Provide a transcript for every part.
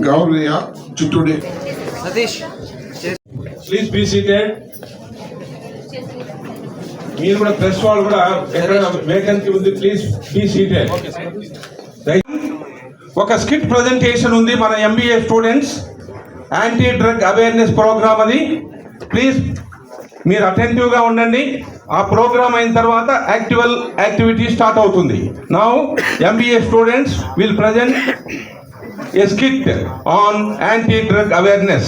Gauriya Chittude. Satish, please be seated. మీరు కూడా press వాళ్ళు కూడా ఎక్కడ వేకెన్సీ ఉంది, ప్లీజ్ బీ సీటెడ్. ఒక స్కిట్ ప్రజెంటేషన్ ఉంది మన MBA students anti drug awareness program అది. ప్లీజ్ మీరు అటెంటివ్గా ఉండండి. ఆ ప్రోగ్రామ్ అయిన తర్వాత యాక్టివిటీ స్టార్ట్ అవుతుంది. Now MBA students will present a skit on anti-drug awareness.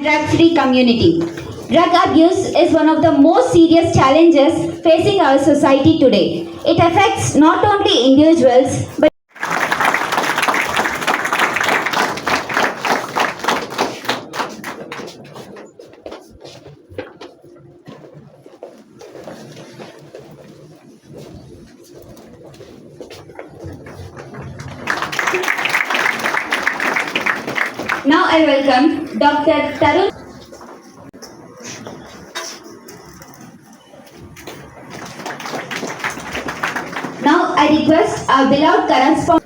Drug-free community. Drug abuse is one of the most serious challenges facing our society today. It affects not only individuals but now I welcome Dr. Tarun. Now I request our beloved correspondent.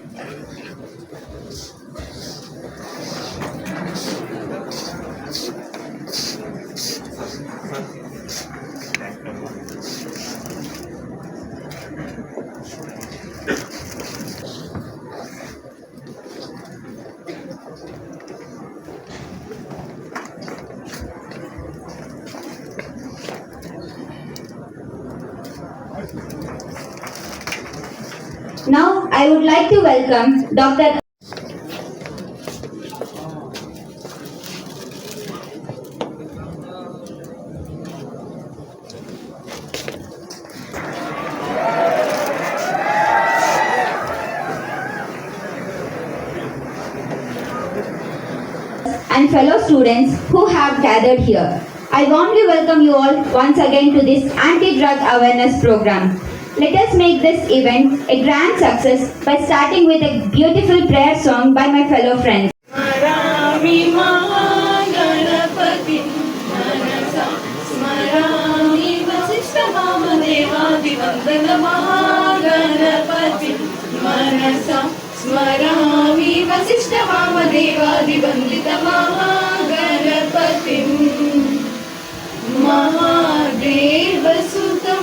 Now I would like to welcome Dr. and fellow students who have gathered here. I warmly welcome you all once again to this anti-drug awareness program. Let us make this event a grand success by starting with a beautiful prayer song by my fellow friends. Smarami Mahaganapati Manasa Smarami Vasishtha Vamadeva Divandana Mahaganapati Manasa Smarami Vasishtha Vamadeva Divandita Mahaganapati Mahadeva Sutam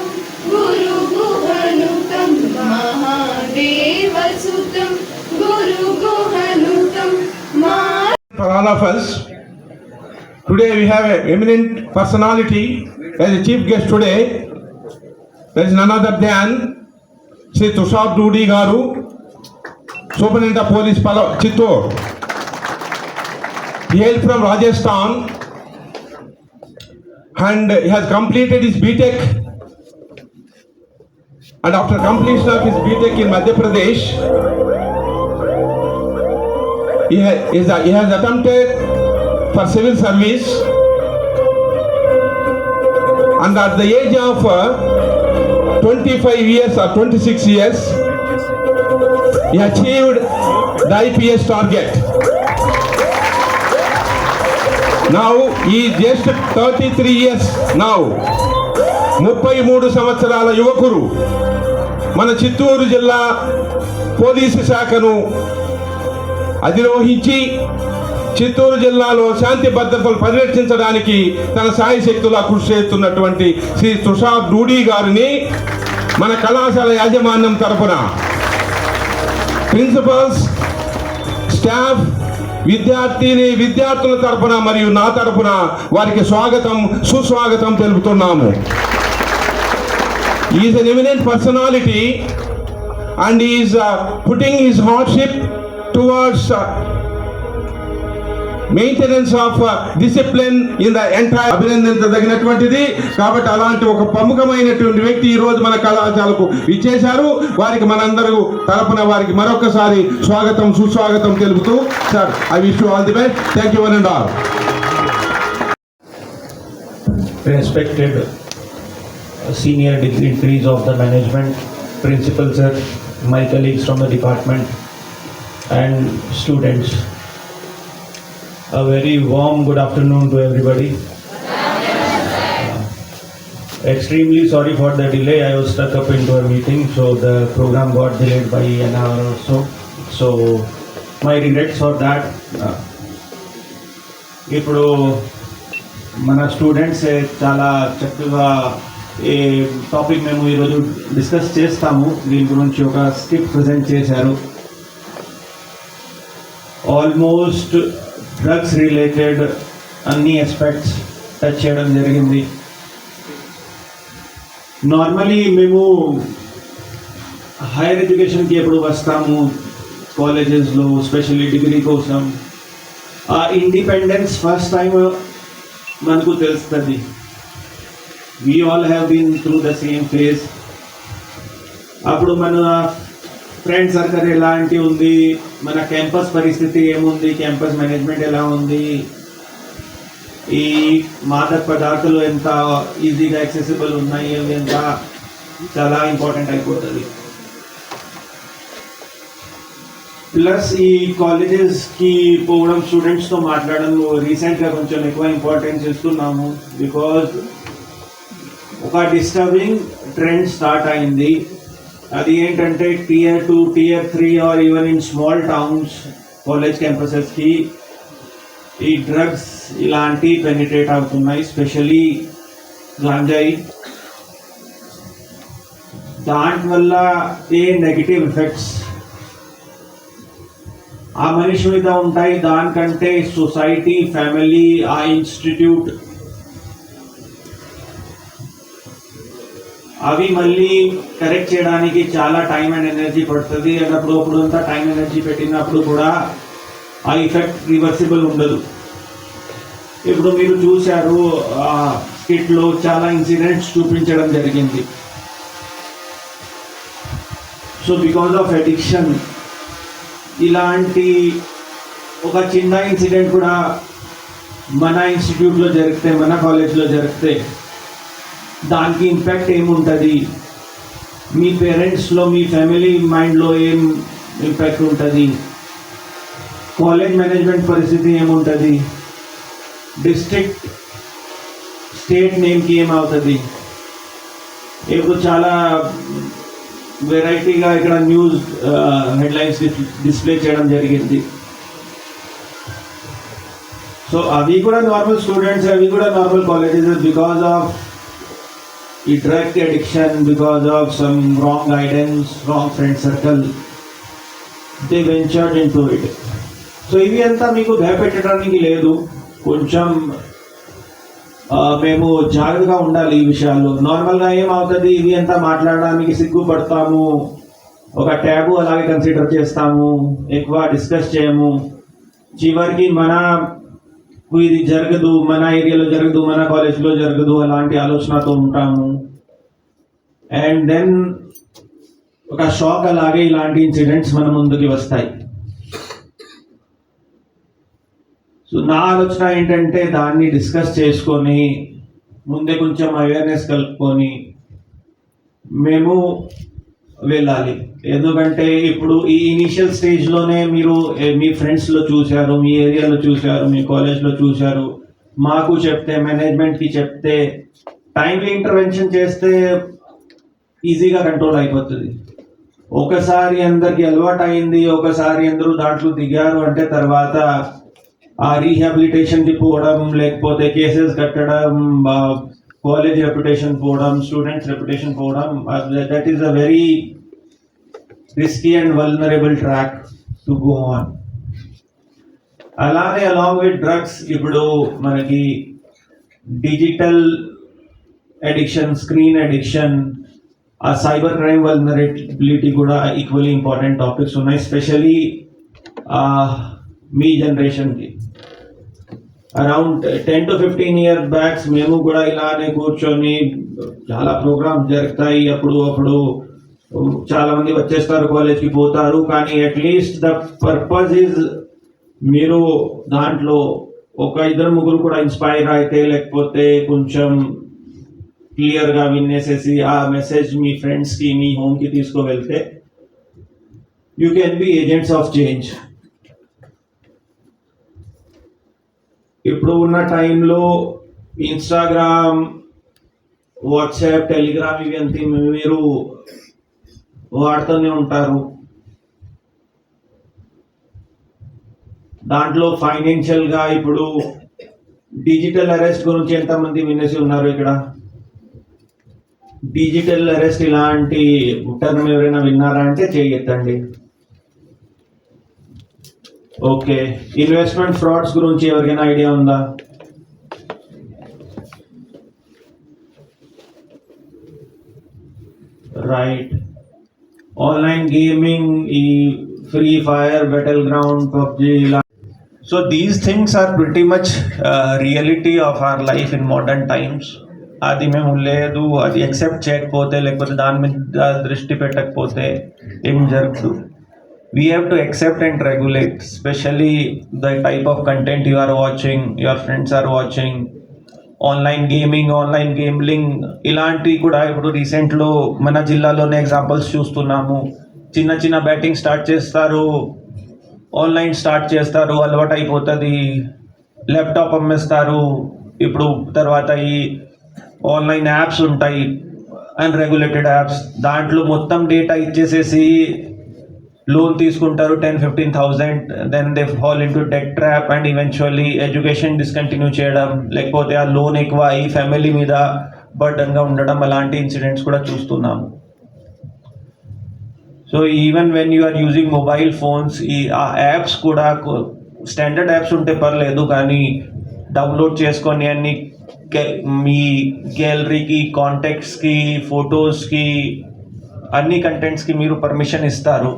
Guru Guhanutam Mahadeva Sutam Guru Guhanutam For all of us, today we have an eminent personality as a chief guest today, there is none other than Sri Tushar Dudi Garu, Superintendent of Police Chittor. He hails from Rajasthan and he has completed his BTech. And after completion of his BTech in Madhya Pradesh, he has attempted for civil service, and at the age of 25 years or 26 years, he achieved the IPS target. Now he is just 33 years now. 33 సంవత్సరాల యువకుడు మన చిత్తూరు జిల్లా police శాఖను అధిరోహించి చిత్తూరు జిల్లాలో శాంతి భద్రతలు పరిరక్షించడానికి తన సాయశక్తులా కృషి చేస్తున్నటువంటి శ్రీ తుషార్ డూడీ గారిని మన కళాశాల యాజమాన్యం తరపున ప్రిన్సిపల్స్, స్టాఫ్, విద్యార్థుల తరపున మరియు నా తరపున వారికి స్వాగతం, సుస్వాగతం తెలుపుతున్నాము. He is an eminent personality and he is putting his hardship towards maintenance of discipline in the entire. అభినందించదగినటువంటిది. కాబట్టి అలాంటి ఒక ప్రముఖమైనటువంటి వ్యక్తి ఈ రోజు మన కళాశాలకు ఇచ్చేశారు. వారికి మనందరూ తరపున వారికి మరొకసారి స్వాగతం, సుస్వాగతం తెలుపుతూ, sir, I wish you all the best. Thank you one and all. Respected senior dignitaries of the management, principal sir, my colleagues from the department and students, a very warm good afternoon to everybody. Extremely sorry for the delay. I was stuck up into a meeting, so the program got delayed by an hour or so. So my regrets for that. ఇప్పుడు మన students చాలా చక్కగా ఈ topic మేము ఈరోజు discuss చేస్తాము. దీని గురించి ఒక స్క్రిప్ట్ ప్రజెంట్ చేశారు. ఆల్మోస్ట్ డ్రగ్స్ రిలేటెడ్ అన్ని ఆస్పెక్ట్స్ టచ్ చేయడం జరిగింది. నార్మలీ మేము హైయర్ ఎడ్యుకేషన్కి ఎప్పుడు వస్తాము కాలేజెస్లో, స్పెషల్లీ డిగ్రీ కోసం, ఆ ఇండిపెండెన్స్ ఫస్ట్ టైం మనకు తెలుస్తుంది. We all have been through the same phase. అప్పుడు మన ఫ్రెండ్ సర్కిల్ ఎలాంటి ఉంది, మన క్యాంపస్ పరిస్థితి ఏముంది, క్యాంపస్ మేనేజ్మెంట్ ఎలా ఉంది, ఈ మాదక పదార్థాలు ఎంత ఈజీగా యాక్సెసిబుల్ ఉన్నాయి, అవి ఎంత చాలా ఇంపార్టెంట్ అయిపోతుంది. ప్లస్ ఈ కాలేజెస్కి పోవడం, స్టూడెంట్స్తో మాట్లాడడం రీసెంట్గా కొంచెం ఎక్కువ ఇంపార్టెన్స్ ఇస్తున్నాము. బికాజ్ ఒక డిస్టర్బింగ్ ట్రెండ్ స్టార్ట్ అయింది. అది ఏంటంటే Tier 2, Tier 3 or even in small towns college క్యాంపసెస్కి ఈ డ్రగ్స్ ఇలాంటి పెనిట్రేట్ అవుతున్నాయి, స్పెషలీ గాంజాయి. దానివల్ల ఏ నెగిటివ్ ఎఫెక్ట్స్ ఆ మనిషి మీద ఉంటాయి, దానికంటే సొసైటీ, ఫ్యామిలీ, ఆ ఇన్స్టిట్యూట్ అవి మళ్ళీ కరెక్ట్ చేయడానికి చాలా టైం అండ్ ఎనర్జీ పడుతుంది. అండ్ అప్పుడు అంతా టైం ఎనర్జీ పెట్టినప్పుడు కూడా ఆ ఎఫెక్ట్ రివర్సిబుల్ ఉండదు. ఇప్పుడు మీరు చూశారు స్కిట్లో చాలా ఇన్సిడెంట్స్ చూపించడం జరిగింది. సో బికాజ్ ఆఫ్ అడిక్షన్ ఇలాంటి ఒక చిన్న ఇన్సిడెంట్ కూడా మన ఇన్స్టిట్యూట్లో జరిగితే, మన కాలేజ్లో జరిగితే దానికి ఇంపాక్ట్ ఏముంటుంది, మీ పేరెంట్స్లో, మీ ఫ్యామిలీ మైండ్లో ఏం ఇంపాక్ట్ ఉంటుంది, కాలేజ్ మేనేజ్మెంట్ పరిస్థితి ఏముంటుంది, డిస్ట్రిక్ట్, స్టేట్ నేమ్కి ఏమవుతుంది. ఇప్పుడు చాలా వెరైటీగా ఇక్కడ న్యూస్ హెడ్లైన్స్ డిస్ప్లే చేయడం జరిగింది. సో అవి కూడా నార్మల్ స్టూడెంట్స్, అవి కూడా నార్మల్ కాలేజెస్, బికాజ్ ఆఫ్ ఈ drug addiction, because of some wrong guidance, wrong friend circle, they ventured in to it. So ఇవి అంతా మీకు భయపెట్టడానికి లేదు, కొంచెం మేము జాగ్రత్తగా ఉండాలి ఈ విషయాల్లో. నార్మల్గా ఏమవుతుంది, ఇవి అంతా మాట్లాడడానికి సిగ్గుపడతాము, ఒక ట్యాబు అలాగే కన్సిడర్ చేస్తాము, ఎక్కువ డిస్కస్ చేయము. చివరికి ఇది జరగదు, మన ఏరియాలో జరగదు, మన కాలేజ్లో జరగదు అలాంటి ఆలోచనతో ఉంటాము. అండ్ దెన్ ఒక షాక్ అలాగే ఇలాంటి ఇన్సిడెంట్స్ మన ముందుకి వస్తాయి. సో నా ఆలోచన ఏంటంటే దాన్ని డిస్కస్ చేసుకొని ముందే కొంచెం అవేర్నెస్ కలుపుకొని మేము వెళ్ళాలి. ఎందుకంటే ఇప్పుడు ఈ ఇనీషియల్ స్టేజ్లోనే మీరు మీ ఫ్రెండ్స్లో చూశారు, మీ ఏరియాలో చూశారు, మీ కాలేజ్లో చూశారు, మాకు చెప్తే, మేనేజ్మెంట్కి చెప్తే, టైంలీ ఇంటర్వెన్షన్ చేస్తే ఈజీగా కంట్రోల్ అయిపోతుంది. ఒకసారి అందరికి అలవాటు అయింది, ఒకసారి అందరూ దాంట్లో దిగారు అంటే తర్వాత ఆ రీహాబిలిటేషన్కి పోవడం, లేకపోతే కేసెస్ కట్టడం, కాలేజ్ రెప్యుటేషన్ పోవడం, స్టూడెంట్స్ రెప్యుటేషన్ పోవడం, that is a very risky and vulnerable track to go on. అలానే అలాంగ్ విత్ డ్రగ్స్ ఇప్పుడు మనకి డిజిటల్ అడిక్షన్, స్క్రీన్ అడిక్షన్, ఆ సైబర్ క్రైమ్ వల్నరబిలిటీ కూడా ఈక్వల్లీ ఇంపార్టెంట్ టాపిక్స్ ఉన్నాయి, ఎస్పెషలీ మీ జనరేషన్కి. అరౌండ్ 10 to 15 years బ్యాక్స్ మేము కూడా ఇలానే కూర్చొని చాలా ప్రోగ్రామ్స్ జరుగుతాయి. అప్పుడు చాలా మంది వచ్చేస్తారు, కాలేజ్కి పోతారు, కానీ అట్లీస్ట్ ద పర్పస్ ఈజ్ మీరు దాంట్లో ఒక 2-3 కూడా ఇన్స్పైర్ అయితే, లేకపోతే కొంచెం క్లియర్గా వినేసేసి ఆ మెసేజ్ మీ ఫ్రెండ్స్కి, మీ హోమ్కి తీసుకువెళ్తే you can be agents of change. ఇప్పుడు ఉన్న టైంలో ఇన్స్టాగ్రామ్, వాట్సాప్, టెలిగ్రామ్ ఇవి అంతా మీరు వాడుతూనే ఉంటారు. దాంట్లో ఫైనాన్షియల్గా ఇప్పుడు డిజిటల్ అరెస్ట్ గురించి ఎంతమంది వినేసి ఉన్నారు? ఇక్కడ డిజిటల్ అరెస్ట్ ఇలాంటి టర్మ్ ఎవరైనా విన్నారా అంటే చేయొద్దండి. ఓకే, ఇన్వెస్ట్మెంట్ ఫ్రాడ్స్ గురించి ఎవరికైనా ఐడియా ఉందా? రైట్. ఆన్లైన్ గేమింగ్, ఈ free fire, battle ground, PUBG, so these things are pretty much reality of our life in modern times. అది మేము లేదు, అది యాక్సెప్ట్ చేయకపోతే, లేకపోతే దాని మీద దృష్టి పెట్టకపోతే ఏం జరగదు. We have to accept and regulate, especially the type of content you are watching, your friends are watching. Online gaming, online gambling ఇలాంటివి కూడా ఇప్పుడు రీసెంట్లో మన జిల్లాలోనే ఎగ్జాంపుల్స్ చూస్తున్నాము. చిన్న చిన్న బ్యాటింగ్ స్టార్ట్ చేస్తారు, ఆన్లైన్ స్టార్ట్ చేస్తారు, అలవాటు అయిపోతుంది, ల్యాప్టాప్ అమ్మేస్తారు. ఇప్పుడు తర్వాత ఈ ఆన్లైన్ యాప్స్ ఉంటాయి, అన్రెగ్యులేటెడ్ యాప్స్, దాంట్లో మొత్తం డేటా ఇచ్చేసేసి లోన్ తీసుకుంటారు 10,000-15,000, then they fall into debt trap and eventually education discontinue చేయడం, లేకపోతే ఆ లోన్ ఎక్కువ ఈ ఫ్యామిలీ మీద బర్డన్గా ఉండడం, అలాంటి ఇన్సిడెంట్స్ కూడా చూస్తున్నాము. So even when you are using mobile phones, ఆ యాప్స్ కూడా స్టాండర్డ్ యాప్స్ ఉంటే పర్లేదు, కానీ డౌన్లోడ్ చేసుకొని అన్ని మీ గ్యాలరీకి, కాంటాక్ట్స్కి, ఫొటోస్కి, అన్ని కంటెంట్స్కి మీరు పర్మిషన్ ఇస్తారు.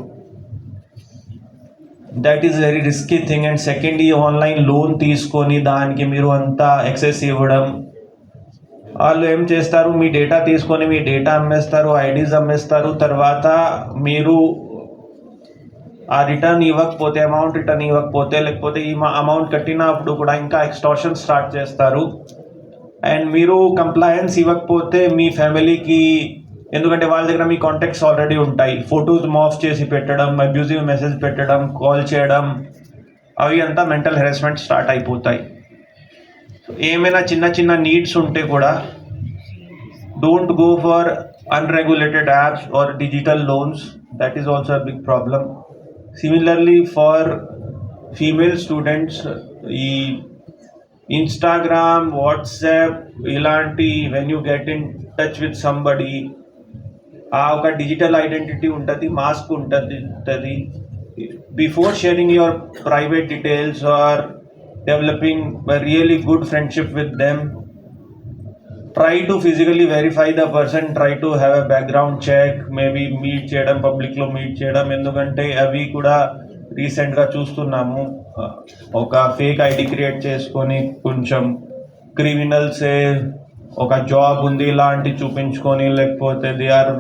That is very risky thing. And second, ఈ ఆన్లైన్ లోన్ తీసుకొని దానికి మీరు అంతా యాక్సెస్ ఇవ్వడం, వాళ్ళు ఏం చేస్తారు, మీ డేటా తీసుకొని మీ డేటా అమ్మేస్తారు, ఐడీస్ అమ్మేస్తారు. తర్వాత మీరు ఆ రిటర్న్ ఇవ్వకపోతే, అమౌంట్ రిటర్న్ ఇవ్వకపోతే, లేకపోతే ఈ అమౌంట్ కట్టినప్పుడు కూడా ఇంకా ఎక్స్టార్షన్ స్టార్ట్ చేస్తారు. అండ్ మీరు కంప్లయన్స్ ఇవ్వకపోతే మీ ఫ్యామిలీకి, ఎందుకంటే వాళ్ళ దగ్గర మీ కాంటాక్ట్స్ ఆల్రెడీ ఉంటాయి, ఫొటోస్ మాఫ్ చేసి పెట్టడం, అబ్యూజివ్ మెసేజ్ పెట్టడం, కాల్ చేయడం, అవి అంతా మెంటల్ హెరాస్మెంట్ స్టార్ట్ అయిపోతాయి. ఏమైనా చిన్న చిన్న నీడ్స్ ఉంటే కూడా don't go for unregulated apps or digital loans. That is also a big problem. Similarly for female students, ఈ ఇన్స్టాగ్రామ్, వాట్సాప్ ఇలాంటి when you get in touch with somebody, ఆ ఒక డిజిటల్ ఐడెంటిటీ ఉంటుంది, మాస్క్ ఉంటుంది. Before sharing your private details or developing a really good friendship with them, try to physically verify the person, try to have a background check, maybe meet చేయడం పబ్లిక్లో meet చేయడం, ఎందుకంటే అవి కూడా రీసెంట్గా చూస్తున్నాము. ఒక ఫేక్ ఐడి క్రియేట్ చేసుకొని కొంచెం క్రిమినల్సే ఒక జాబ్ ఉంది ఇలాంటి చూపించుకొని, లేకపోతే they are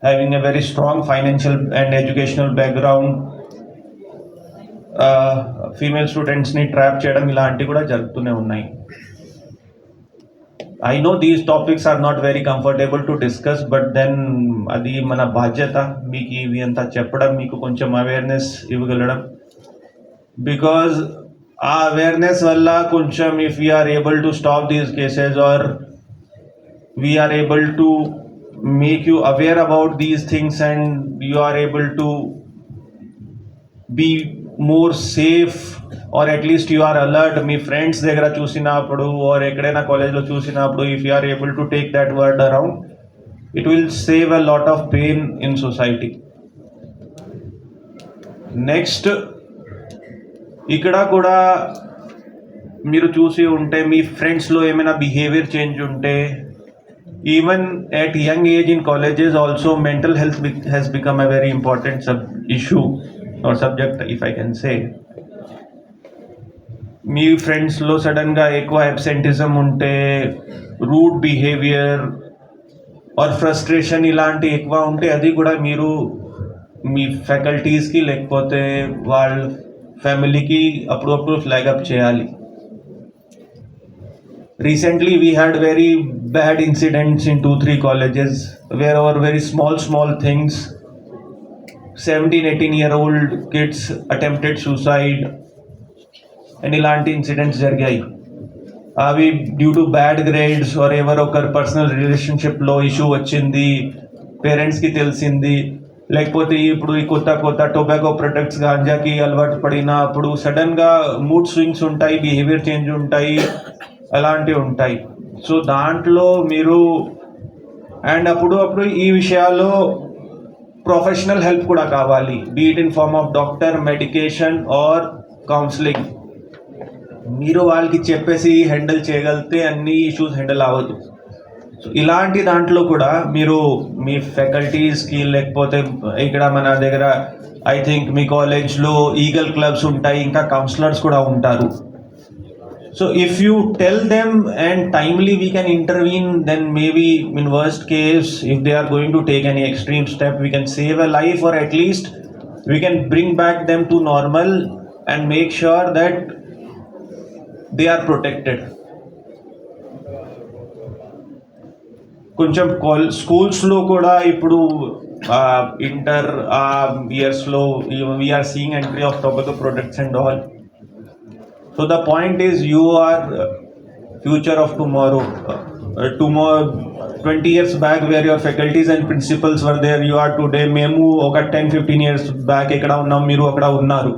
having a very strong financial and educational background female స్టూడెంట్స్ని ట్రాప్ చేయడం ఇలాంటివి కూడా జరుగుతూనే ఉన్నాయి. I know these topics are not very comfortable to discuss, but then అది మన బాధ్యత మీకు ఇవి అంతా చెప్పడం, మీకు కొంచెం అవేర్నెస్ ఇవ్వగలడం. బికాజ్ ఆ అవేర్నెస్ వల్ల కొంచెం if we're able to stop these cases or we're able to make you aware about these things and you are able to be more safe or at least you are alert. మీ friends దగ్గర చూసినప్పుడు ఆర్ ఎక్కడైనా కాలేజ్లో చూసినప్పుడు if you are able to take that word around, it will save a lot of pain in society. Next ఇక్కడ కూడా మీరు చూసి ఉంటే మీ ఫ్రెండ్స్లో ఏమైనా బిహేవియర్ చేంజ్ ఉంటే, even at young age in colleges also mental health has become a very important issue or subject, if I can say. మీ ఫ్రెండ్స్లో సడన్గా ఎక్కువ అబ్సెంటిజం ఉంటే, రూడ్ బిహేవియర్ ఆర్ ఫ్రస్ట్రేషన్ ఇలాంటి ఎక్కువ ఉంటే, అది కూడా మీరు మీ ఫ్యాకల్టీస్కి లేకపోతే వాళ్ళ ఫ్యామిలీకి అప్పుడప్పుడు ఫ్లాగ్ అప్ చేయాలి. Recently we had very bad incidents in 2-3 colleges where over very small things 17-18-year-old kids attempted suicide and ఇలాంటి ఇన్సిడెంట్స్ జరిగాయి. అవి due to bad grades or ఎవరో ఒకరు పర్సనల్ రిలేషన్షిప్లో ఇష్యూ వచ్చింది, పేరెంట్స్కి తెలిసింది, లేకపోతే ఇప్పుడు ఈ కొత్త టొబాకో ప్రొడక్ట్స్ గాంజాకి అలవాటు పడినప్పుడు సడన్గా మూడ్ స్వింగ్స్ ఉంటాయి, బిహేవియర్ చేంజ్ ఉంటాయి, అలాంటివి ఉంటాయి. సో దాంట్లో మీరు అండ్ అప్పుడు ఈ విషయాల్లో ప్రొఫెషనల్ హెల్ప్ కూడా కావాలి, be it in form of doctor, medication or counselling. మీరు వాళ్ళకి చెప్పేసి హ్యాండిల్ చేయగలిగితే అన్ని ఇష్యూస్ హ్యాండిల్ అవ్వదు. సో ఇలాంటి దాంట్లో కూడా మీరు మీ ఫ్యాకల్టీస్కి లేకపోతే ఇక్కడ మన దగ్గర ఐ థింక్ మీ కాలేజ్లో ఈగల్ క్లబ్స్ ఉంటాయి, ఇంకా కౌన్సిలర్స్ కూడా ఉంటారు. So if you tell them and timely we can intervene, then maybe in worst case if they are going to take any extreme step, we can save a life or at least we can bring back them to normal and make sure that they are protected. కొంచెం స్కూల్స్లో కూడా ఇప్పుడు inter ఇయర్స్లో we're seeing entry of tobacco products and all. So the point is you are future of tomorrow. 20 years back where your faculties and principals were there, you are today. మేము ఒక 10-15 years back ఎక్కడ ఉన్నాం, మీరు అక్కడ ఉన్నారు.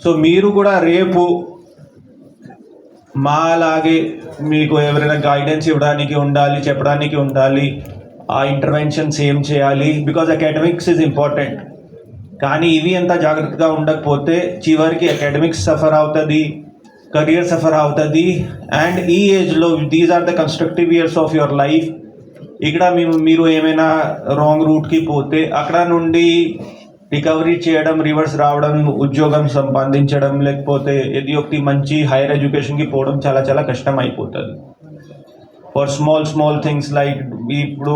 So మీరు కూడా రేపు మాలాగే మీకు ఎవరైనా గైడెన్స్ ఇవ్వడానికి ఉండాలి, చెప్పడానికి ఉండాలి, ఆ ఇంటర్వెన్షన్స్ ఏం చేయాలి. బికాజ్ అకాడమిక్స్ ఈజ్ ఇంపార్టెంట్, కానీ ఇవి ఎంత జాగ్రత్తగా ఉండకపోతే చివరికి అకాడమిక్స్ సఫర్ అవుతుంది, కెరియర్ సఫర్ అవుతుంది. అండ్ ఈ ఏజ్లో these are the constructive years of your life. ఇక్కడ మీరు ఏమైనా రాంగ్ రూట్కి పోతే అక్కడ నుండి రికవరీ చేయడం, రివర్స్ రావడం, ఉద్యోగం సంపాదించడం, లేకపోతే ఏది ఒకటి మంచి హైయర్ ఎడ్యుకేషన్కి పోవడం చాలా చాలా కష్టం అయిపోతుంది. ఫర్ స్మాల్ థింగ్స్ లైక్ ఇప్పుడు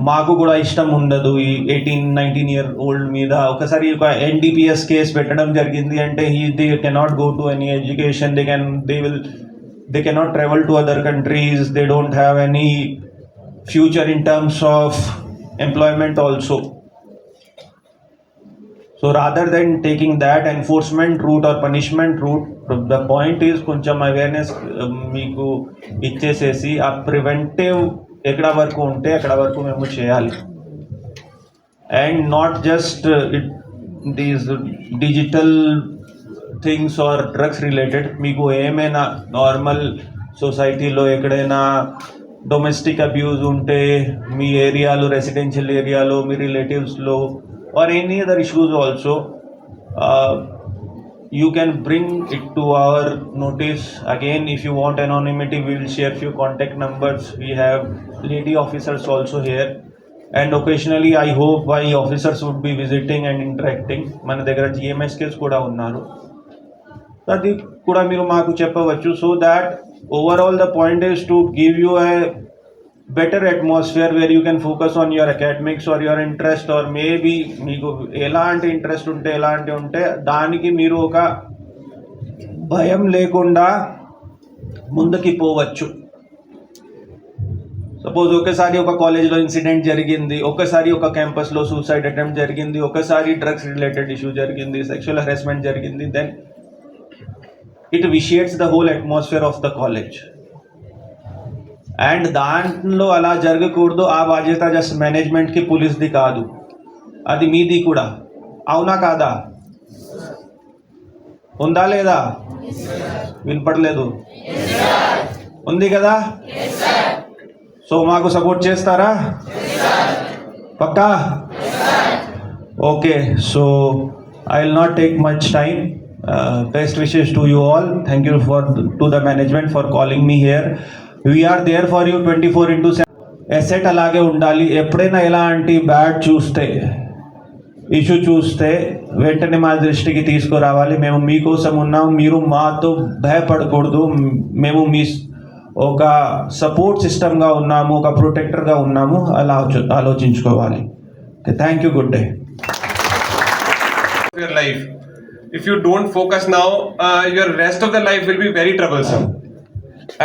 మాకు కూడా ఇష్టం ఉండదు ఈ 18-19 ఇయర్ ఓల్డ్ మీద ఒకసారి ఒక NDPS కేసు పెట్టడం జరిగింది అంటే they cannot go to any education, they cannot travel to other countries, they don't have any future in terms of employment also. So rather than taking that enforcement route or punishment route, the point is కొంచెం awareness మీకు ఇచ్చేసేసి ఆ preventive ఎక్కడ వరకు ఉంటే అక్కడ వరకు మేము చేయాలి. And not just these digital things or drugs related. మీకు ఏమైనా నార్మల్ సొసైటీలో ఎక్కడైనా డొమెస్టిక్ అబ్యూజ్ ఉంటే మీ ఏరియాలో, రెసిడెన్షియల్ ఏరియాలో, మీ రిలేటివ్స్లో or any other issues also, you can bring it to our notice. Again, if you want anonymity, we will share few contact numbers. We have lady officers also here. And occasionally I hope my officers would be visiting and interacting. మన దగ్గర GMSKs కూడా ఉన్నారు. అది కూడా మీరు మాకు చెప్పవచ్చు. So that overall the point is to give you a better atmosphere where you can focus on your academics or your interest, or maybe మీకు ఎలాంటి ఇంట్రెస్ట్ ఉంటే ఎలాంటి ఉంటే దానికి మీరు ఒక భయం లేకుండా ముందుకి పోవచ్చు. సపోజ్ ఒకసారి ఒక కాలేజ్లో ఇన్సిడెంట్ జరిగింది, ఒకసారి ఒక క్యాంపస్లో సూసైడ్ అటెంప్ట్ జరిగింది, ఒకసారి డ్రగ్స్ రిలేటెడ్ ఇష్యూ జరిగింది, సెక్షువల్ హెరాస్మెంట్ జరిగింది, then it vitiates the whole atmosphere of the college. And దాంట్లో అలా జరగకూడదు. ఆ బాధ్యత జస్ట్ మేనేజ్మెంట్కి, పోలీస్ది కాదు, అది మీది కూడా. అవునా కాదా? ఉందా లేదా? వినపడలేదు. ఉంది కదా? సో మాకు సపోర్ట్ చేస్తారా? పక్కా? Okay. So I will not take much time. Best wishes to you all. Thank you to the management for calling me here. We're there for you 24/7. Asset అలాగే ఉండాలి. ఎప్పుడైనా ఎలాంటి బ్యాడ్ ఇష్యూ చూస్తే వెంటనే మా దృష్టికి తీసుకురావాలి. మేము మీకోసం ఉన్నాం, మీరు మాతో భయపడకూడదు. మేము మీ ఒక సపోర్ట్ సిస్టమ్గా ఉన్నాము, ఒక ప్రొటెక్టర్గా ఉన్నాము, అలా ఆలోచించుకోవాలి. Thank you. Good day. Your life. If you don't focus now, your rest of the life will be very troublesome.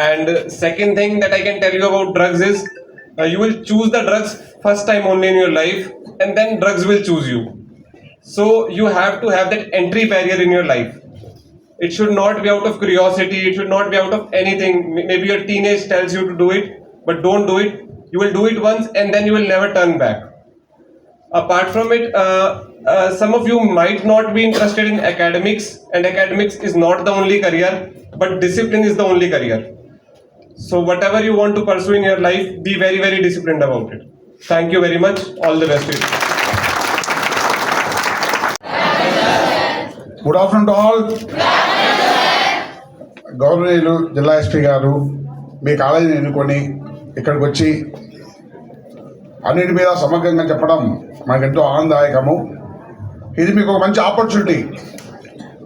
And second thing that I can tell you about drugs is you will choose the drugs first time only in your life, and then drugs will choose you. So you have to have that entry barrier in your life. It should not be out of curiosity, it should not be out of anything. Maybe your teenage tells you to do it, but don't do it. You will do it once and then you will never turn back. Apart from it, some of you might not be interested in academics, and academics is not the only career, but discipline is the only career. So whatever you want to pursue in your life, be very, very disciplined about it. Thank you very much. All the best to you. Good afternoon to all. గౌరవనీయులు జిల్లా SP గారు మీ కాలేజీని ఎన్నుకొని ఇక్కడికి వచ్చి అన్నిటి మీద సమగ్రంగా చెప్పడం మాకెంతో ఆనందదాయకము. ఇది మీకు ఒక మంచి ఆపర్చునిటీ.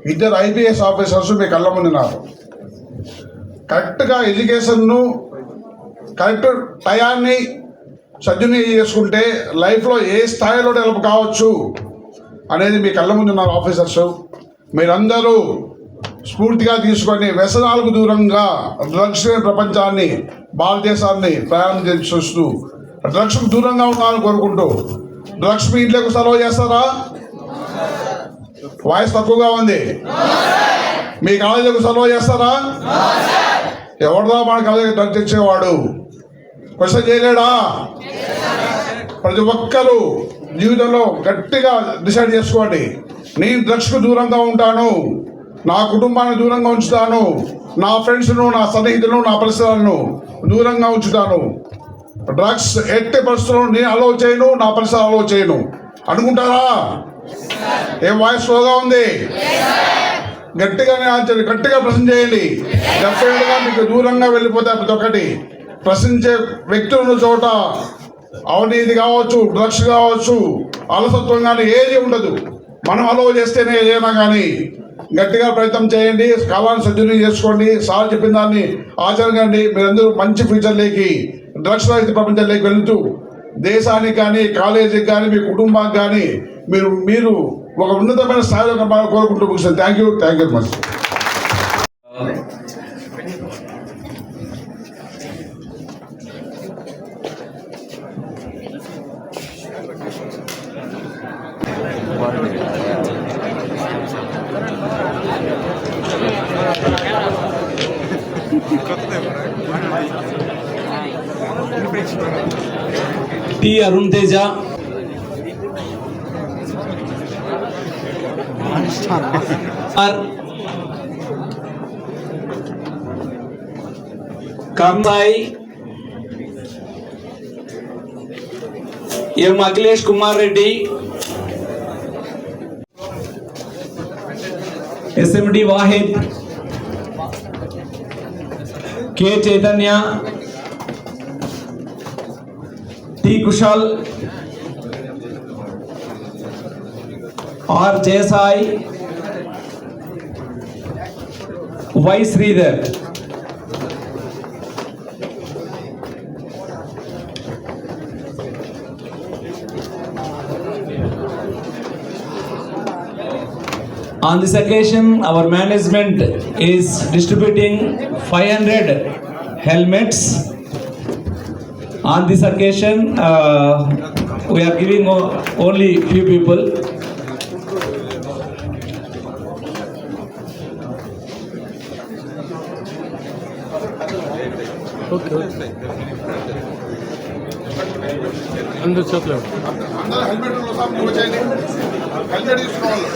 2 IPS ఆఫీసర్స్ మీ కళ్ళ ముందున్నారు. కరెక్ట్గా ఎడ్యుకేషన్ను కరెక్ట్ టయాన్ని సద్వినియోగం చేసుకుంటే లైఫ్లో ఏ స్థాయిలో డెవలప్ కావచ్చు అనేది మీ కళ్ళ ముందున్నారు ఆఫీసర్స్. మీరందరూ స్ఫూర్తిగా తీసుకొని వ్యసనాలకు దూరంగా డ్రగ్స్ ప్రపంచాన్ని, భారతదేశాన్ని ప్రయాణం చేస్తూ డ్రగ్స్కు దూరంగా ఉండాలని కోరుకుంటూ, డ్రగ్స్ మీ ఇంట్లోకి సర్వ్ చేస్తారా? వాయిస్ తక్కువగా ఉంది. మీ కాలేజీలకు సర్వ్ చేస్తారా? ఎవరిదా మన కాలేజీకి డ్రగ్ తెచ్చేవాడు? క్వశ్చన్ చేయలేడా? ప్రతి ఒక్కరూ జీవితంలో గట్టిగా డిసైడ్ చేసుకోండి. నేను డ్రగ్స్కు దూరంగా ఉంటాను, నా కుటుంబాన్ని దూరంగా ఉంచుతాను, నా ఫ్రెండ్స్ను, నా సన్నిహితులను, నా పరిసరాలను దూరంగా ఉంచుతాను. డ్రగ్స్ ఎట్టి పరిస్థితుల్లో నేను అలౌ చేయను, నా పరిసరాలు అలౌ చేయను అనుకుంటారా? ఏం వాయిస్ స్లోగా ఉంది? గట్టిగానే ఆన్సర్, గట్టిగా ప్రశ్న చేయండి. డెఫినెట్గా మీకు దూరంగా వెళ్ళిపోతారు. ప్రతి ఒక్కటి ప్రశ్నించే వ్యక్తులను చోట అవినీతి కావచ్చు, డ్రగ్స్ కావచ్చు, అలసత్వం కానీ ఏది ఉండదు. మనం అలౌ చేస్తేనే ఏదైనా కానీ. గట్టిగా ప్రయత్నం చేయండి, కాలాన్ని సద్వినియోగం చేసుకోండి, సార్ చెప్పిన దాన్ని ఆచరించండి. మీరందరూ మంచి ఫ్యూచర్లోకి, డ్రగ్స్ రహిత ప్రపంచంలోకి వెళుతూ దేశానికి కానీ, కాలేజీకి కానీ, మీ కుటుంబానికి కానీ మీరు ఒక ఉన్నతమైన స్థాయిలో కోరుకుంటూ ముగిస్తాను. Thank you very much. T Arun Teja, कामताई, M Akhilesh Kumar Reddy, SMD Wahid, K Chaitanya, T Kushal, R Jayasai, Y Sridhar. On this occasion, our management is distributing 500 helmets. On this occasion, we are giving only few people. అందరూ helmet move చేయండి. Helmet తీసుకోవాలి.